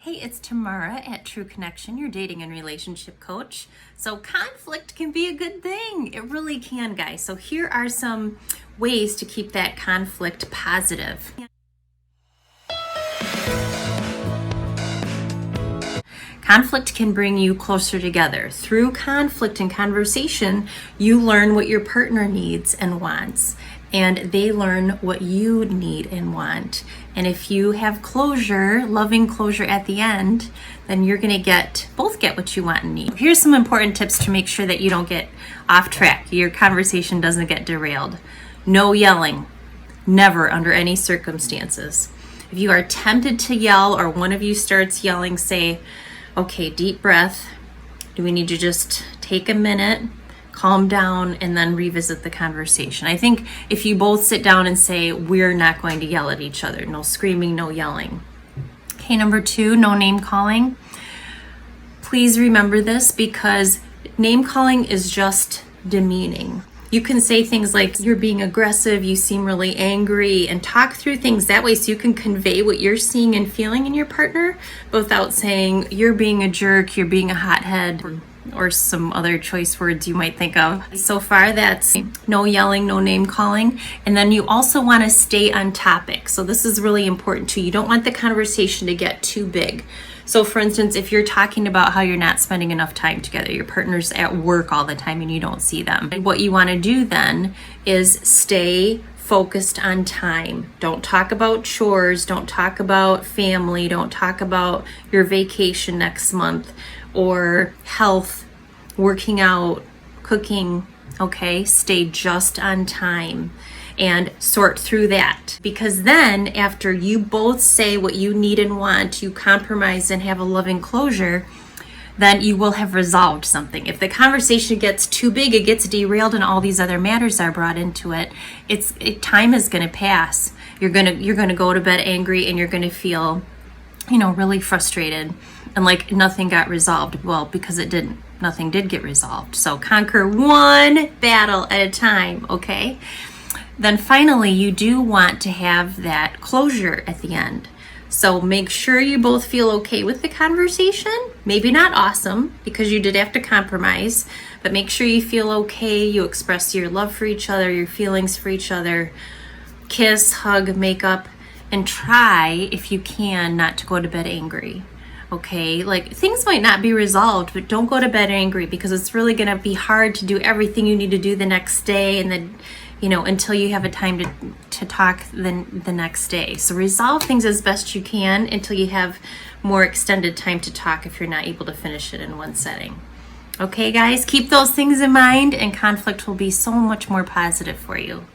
Hey, it's Tamara at True Connection, your dating and relationship coach. So conflict can be a good thing. It really can, guys. So here are some ways to keep that conflict positive. Conflict can bring you closer together. Through conflict and conversation, you learn what your partner needs and wants, and they learn what you need and want. And if you have closure, loving closure at the end, then you're going to both get what you want and need. Here's some important tips to make sure that you don't get off track. Your conversation doesn't get derailed. No yelling. Never, under any circumstances. If you are tempted to yell or one of you starts yelling, say, okay, deep breath. Do we need to just take a minute, calm down, and then revisit the conversation? I think if you both sit down and say, we're not going to yell at each other, no screaming, no yelling. Okay, number 2, no name calling. Please remember this, because name calling is just demeaning. You can say things like, you're being aggressive, you seem really angry, and talk through things that way so you can convey what you're seeing and feeling in your partner without saying, you're being a jerk, you're being a hothead, or some other choice words you might think of. So far, that's no yelling, no name calling. And then you also want to stay on topic. So this is really important too. You don't want the conversation to get too big. So for instance, if you're talking about how you're not spending enough time together, your partner's at work all the time and you don't see them. And what you want to do then is stay focused on time. Don't talk about chores, don't talk about family, don't talk about your vacation next month or health, working out, cooking, okay? Stay just on time and sort through that. Because then after you both say what you need and want, you compromise and have a loving closure, then you will have resolved something. If the conversation gets too big, it gets derailed and all these other matters are brought into it, time is gonna pass. You're gonna go to bed angry and you're gonna feel, really frustrated and like nothing got resolved. Well, because it didn't. Nothing did get resolved. So conquer one battle at a time, okay? Then finally, you do want to have that closure at the end. So make sure you both feel okay with the conversation. Maybe not awesome, because you did have to compromise, but make sure you feel okay. You express your love for each other, your feelings for each other. Kiss, hug, make up, and try, if you can, not to go to bed angry. Okay, like things might not be resolved, but don't go to bed angry, because it's really going to be hard to do everything you need to do the next day, and then until you have a time to talk the next day. So resolve things as best you can until you have more extended time to talk if you're not able to finish it in one setting. Okay, guys, keep those things in mind and conflict will be so much more positive for you.